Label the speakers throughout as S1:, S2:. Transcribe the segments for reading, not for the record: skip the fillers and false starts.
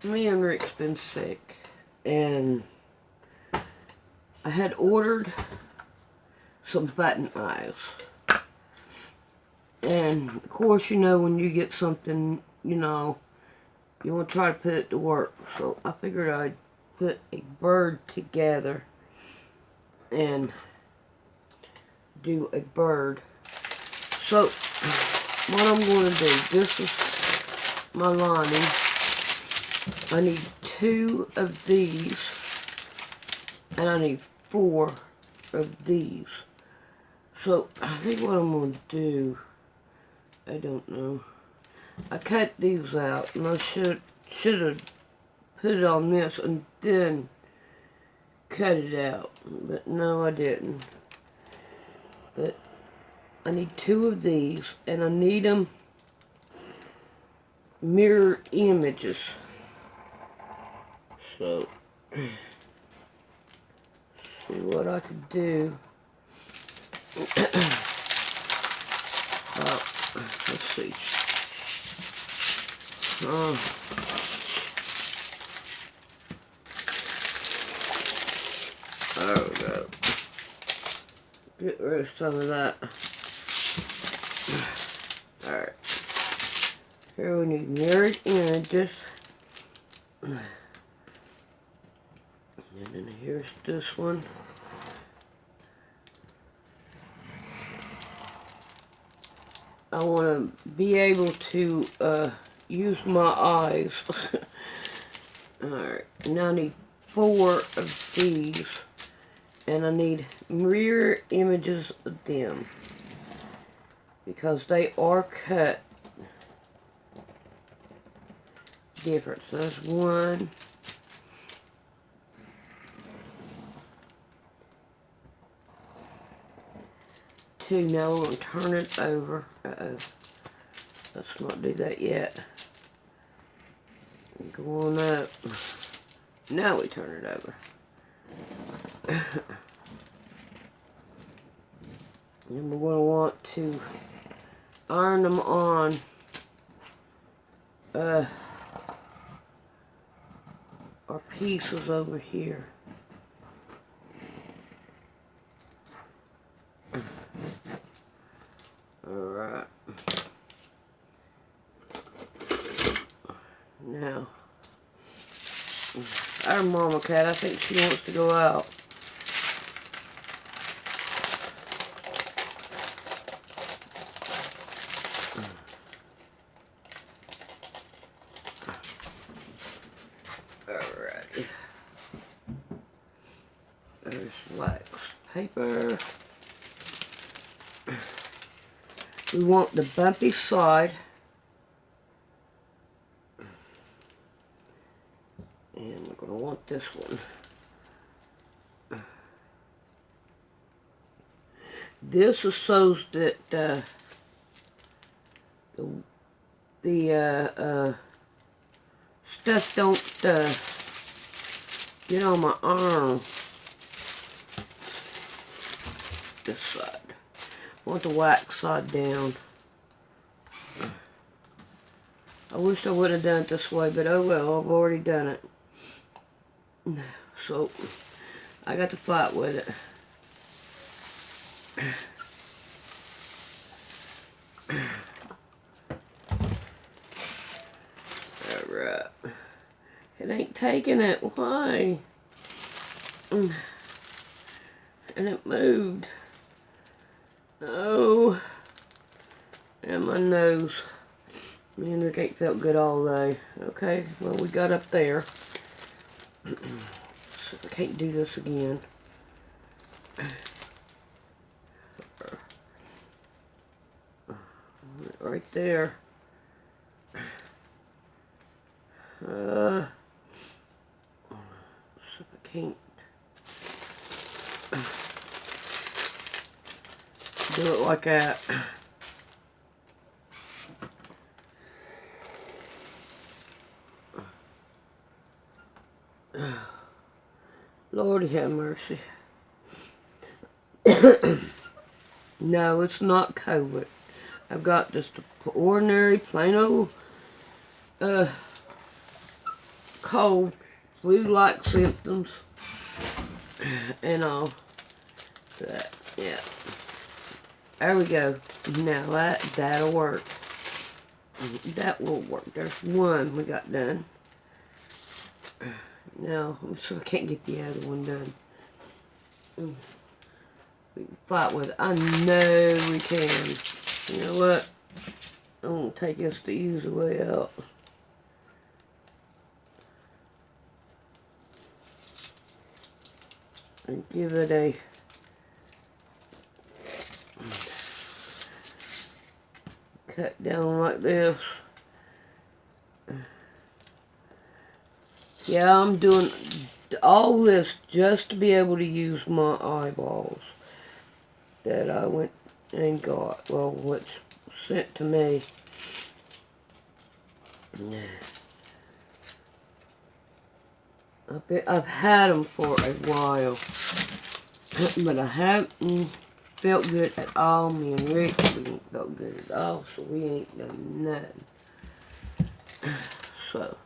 S1: Me and Rick's been sick, and I had ordered some button eyes. And of course, you know, when you get something, you know, you want to try to put it to work. So I figured I'd put a bird together and do a bird. So what I'm going to do, this is my lining. I need 2 of these, and I need 4 of these. So I think what I'm going to do, I don't know. I cut these out, and I should have put it on this and then cut it out. But no, I didn't. But I need 2 of these, and I need them mirror images. So, see what I can do. Let's see. There we go. Get rid of some of that. Alright. Here we need mirrored images. And then here's this one. I want to be able to use my eyes. Alright, now I need 4 of these. And I need mirror images of them. Because they are cut different. So that's 1. 2. Now we're going to turn it over. Let's not do that yet. Go on up. Now we turn it over. And we're going to want to iron them on our pieces over here. Alright. Now, our mama cat, I think she wants to go out. Alright. There's wax paper. We want the bumpy side. And we're going to want this one. This is so that the stuff don't get on my arm. This side. I want the wax side down. I wish I would have done it this way, but oh well, I've already done it. So, I got to fight with it. Alright. It ain't taking it. Why? And it moved. No. And my nose. Me and Rick ain't felt good all day. Okay, well, we got up there. So I can't do this again. Right there. So I can't do it like that. Lordy have mercy. No, it's not COVID. I've got just ordinary, plain old cold, flu-like symptoms, and all that. Yeah. There we go. Now that'll work. That will work. There's one we got done. Now, so I can't get the other one done. We can fight with it. I know we can. You know what? I'm going to take this the easy way out. And give it a cut down like this. Yeah, I'm doing all this just to be able to use my eyeballs that I went and got. Well, what's sent to me. I've had them for a while, but I haven't felt good at all. Me and Rick, we ain't felt good at all, so we ain't done nothing. So,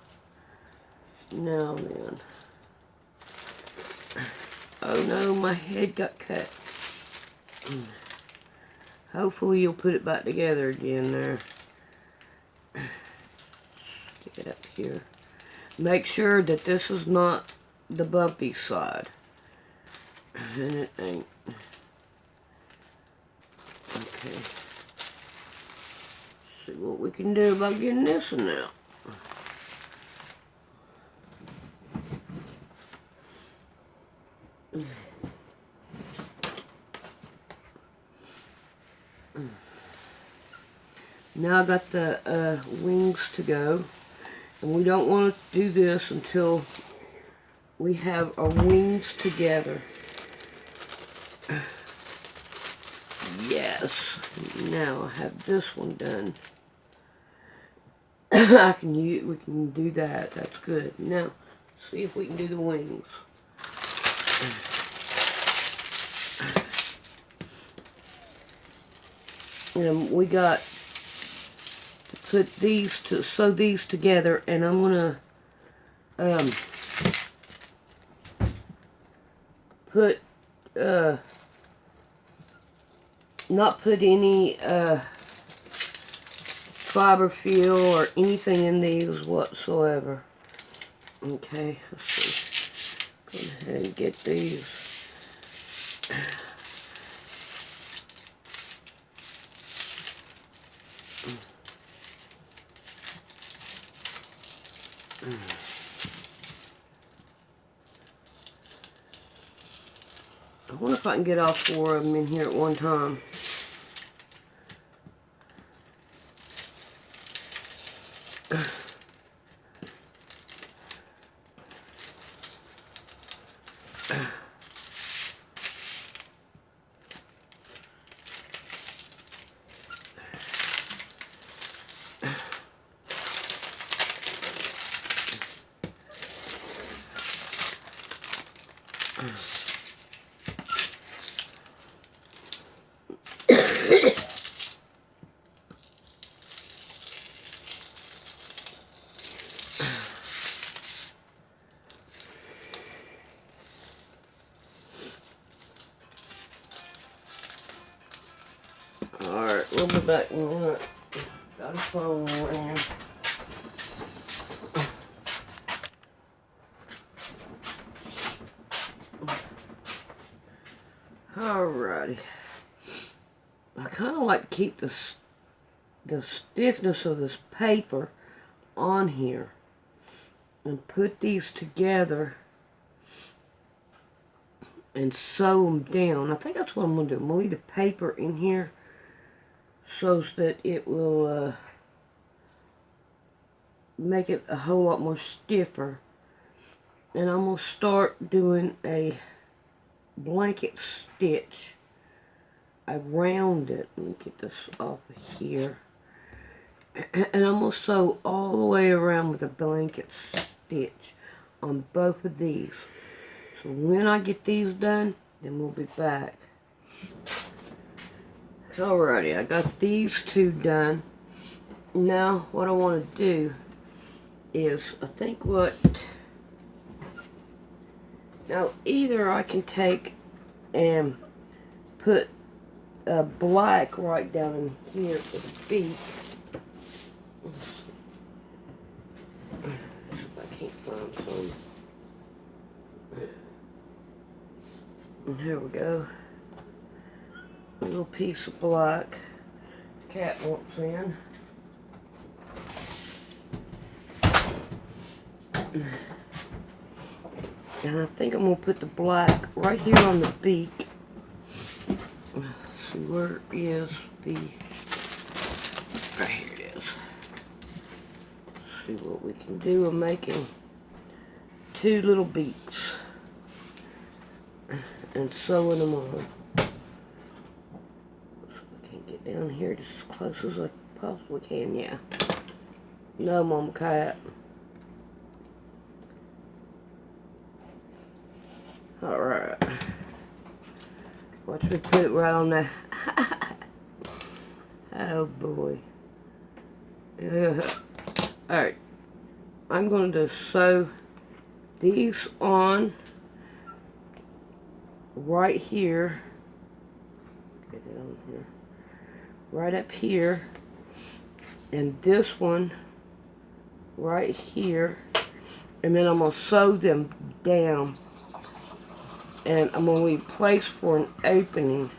S1: now then. Oh no, my head got cut. Hopefully you'll put it back together again there. Stick it up here. Make sure that this is not the bumpy side. And it ain't. Okay. See what we can do about getting this one out. Now I got the wings to go. And we don't want to do this until we have our wings together. Yes. Now I have this one done. We can do that. That's good. Now, see if we can do the wings. And we got to put these to sew these together, and I'm gonna put not put any fiber feel or anything in these whatsoever. Okay, let's see. Go ahead and get these. I wonder if I can get all 4 of them in here at one time. Alright, we'll be back in a minute. Got a phone ringing. Alrighty. I kind of like to keep the the stiffness of this paper on here and put these together and sew them down. I think that's what I'm going to do. I'm going to leave the paper in here so that it will make it a whole lot more stiffer. And I'm going to start doing a blanket stitch around it. Let me get this off of here. And I'm going to sew all the way around with a blanket stitch on both of these. So when I get these done, then we'll be back. Alrighty, I got these two done. Now what I want to do is, now either I can take and put a black right down in here for the beak. Let's see if I can't find some. And here we go. A little piece of black. Cat wants in. And I think I'm going to put the black right here on the beak. Let's see, where is the... Right here it is. Let's see what we can do. I'm making two little beaks and sewing them on. So I can get down here just as close as I possibly can. Yeah. No, Mama Cat. Alright. Watch me put it right on there. Oh boy. Alright. I'm going to sew these on right here. Get it on here. Right up here. And this one right here. And then I'm going to sew them down. And I'm going to leave place for an opening.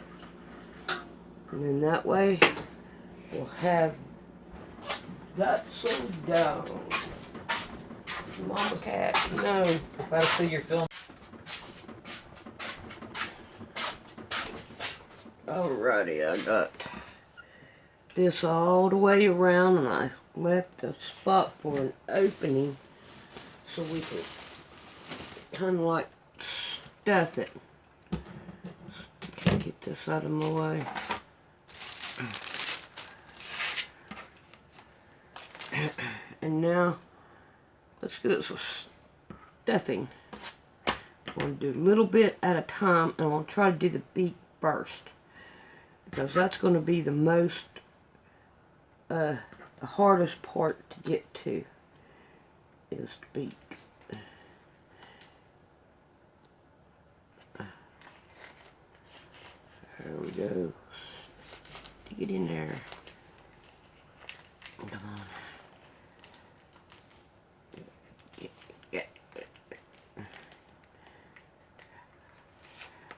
S1: And then that way, we'll have that sewed down. Mama Cat, no.
S2: Glad to see your film.
S1: Alrighty, I got this all the way around, and I left a spot for an opening so we can kind of like stuff it. Get this out of my way. And now, let's get some stuffing. I'm going to do a little bit at a time, and I'm going to try to do the beak first. Because that's going to be the most, the hardest part to get to, is the beak. There we go. Stick it in there. Come on.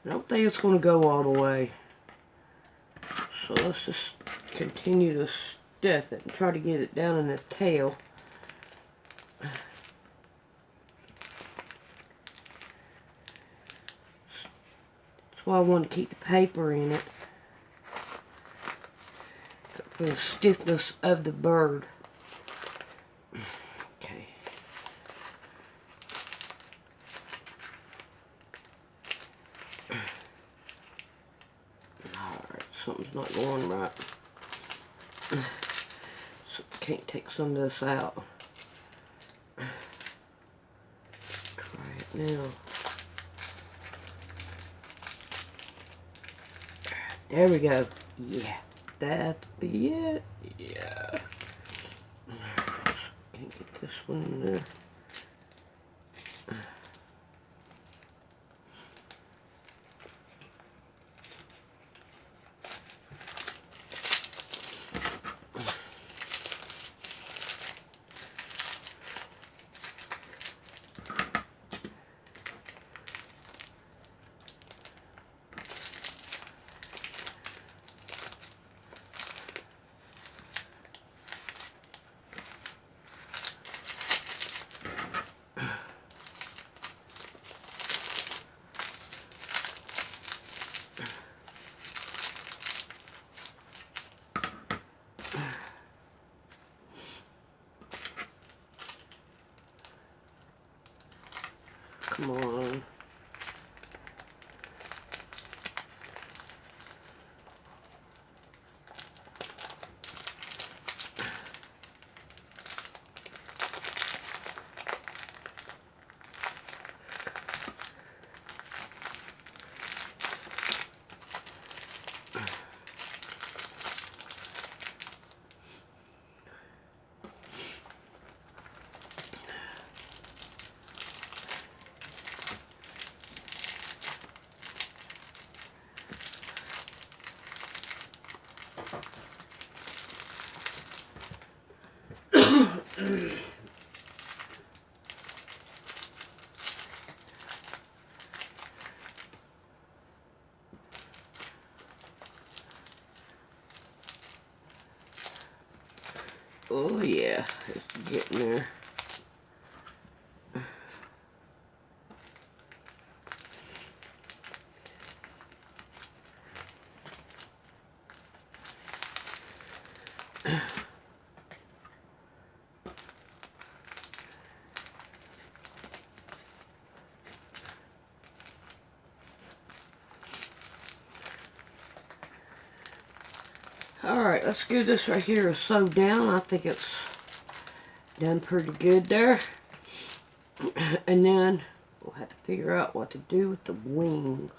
S1: I don't think it's going to go all the way. So let's just continue to stuff it and try to get it down in the tail. That's why I want to keep the paper in it, for the stiffness of the bird. Okay. Alright, something's not going right. So can't take some of this out. Try it now. There we go. Yeah, that'd be it. Yeah. Can't get this one in there. come on. Oh yeah, it's getting there. Alright, let's get this right here sewed down. I think it's done pretty good there. And then we'll have to figure out what to do with the wings.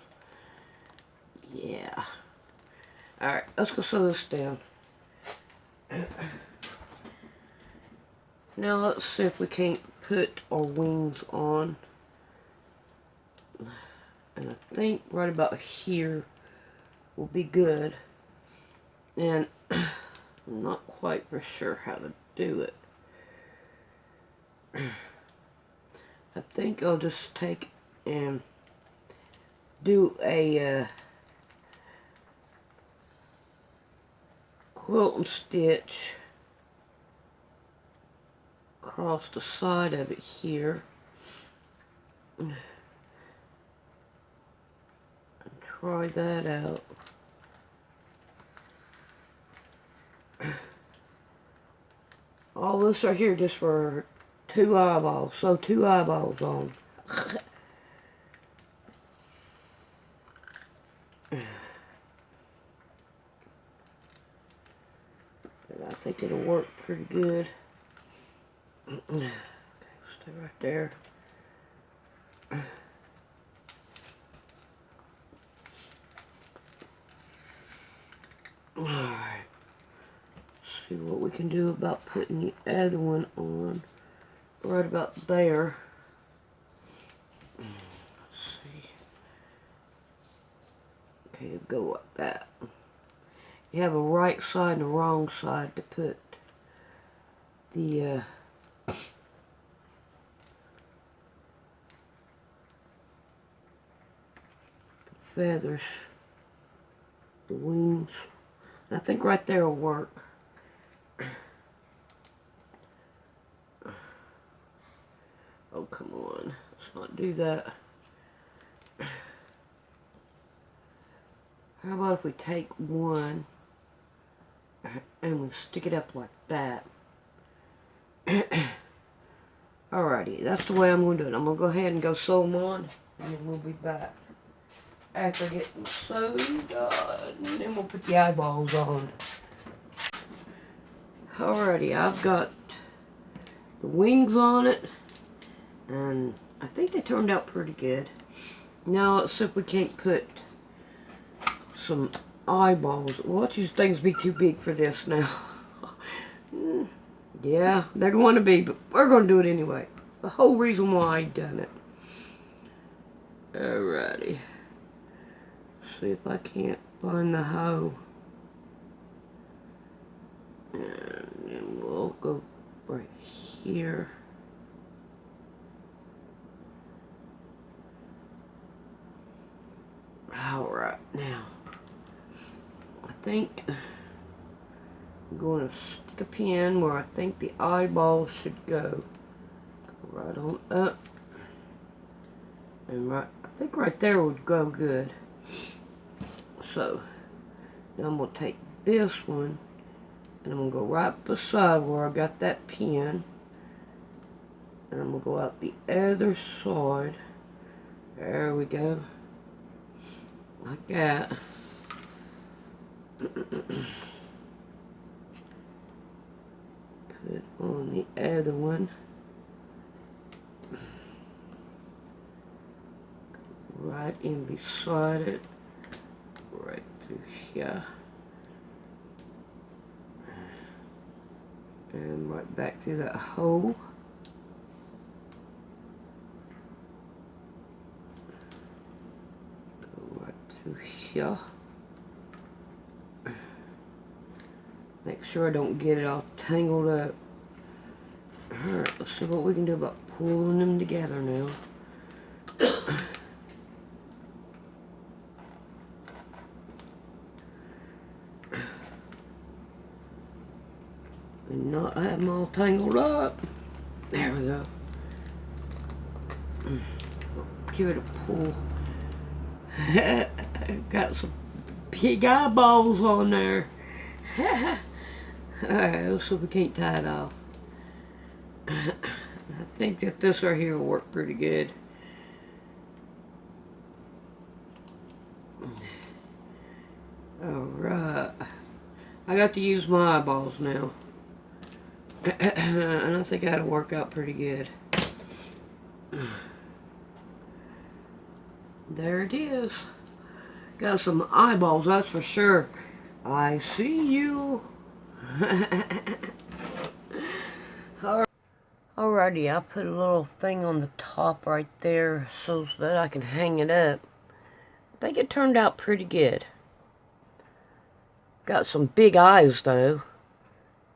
S1: Yeah. Alright, let's go sew this down. Now let's see if we can't put our wings on. And I think right about here will be good. And I'm not quite for sure how to do it. I think I'll just take and do a quilt and stitch across the side of it here. And try that out. All this right here just for 2 eyeballs. So 2 eyeballs on. I think it'll work pretty good. Okay, stay right there. Alright. See what we can do about putting the other one on right about there. Let's see. Okay, go like that. You have a right side and a wrong side to put the feathers, the wings. I think right there will work. Oh, come on. Let's not do that. How about if we take one and we stick it up like that? Alrighty, that's the way I'm going to do it. I'm going to go ahead and go sew them on, and then we'll be back after getting sewed on, and then we'll put the eyeballs on. Alrighty, I've got the wings on it, and I think they turned out pretty good. Now let's see if we can't put some eyeballs. Watch these things be too big for this now. Yeah, they're going to be, but we're going to do it anyway. The whole reason why I done it. Alrighty. See if I can't find the hoe. And then we'll go right here. Alright, now I think I'm going to stick a pin where I think the eyeball should go. Right on up. And right, I think right there would go good. So, now I'm going to take this one and I'm going to go right beside where I got that pin. And I'm going to go out the other side. There we go. Like that. Put on the other one. Right in beside it. Right through here. And right back through that hole. Go right through here. Make sure I don't get it all tangled up. Alright, let's see what we can do about pulling them together now. And not have them all tangled up. There we go. Give it a pull. Got some big eyeballs on there. Alright, let's see if we can't tie it off. I think that this right here will work pretty good. Alright. I got to use my eyeballs now. And I think that'll work out pretty good. There it is. Got some eyeballs, that's for sure. I see you. Alrighty, I put a little thing on the top right there so that I can hang it up. I think it turned out pretty good. Got some big eyes though.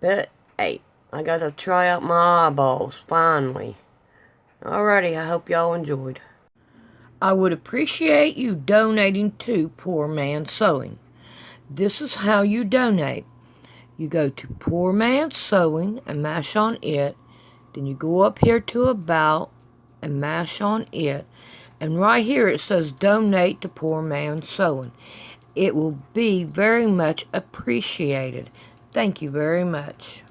S1: But hey, I got to try out my eyeballs finally. Alrighty, I hope y'all enjoyed. I would appreciate you donating to Poor Man's Sewing. This is how you donate. You go to Poor Man's Sewing and mash on it. Then you go up here to About and mash on it. And right here it says Donate to Poor Man's Sewing. It will be very much appreciated. Thank you very much.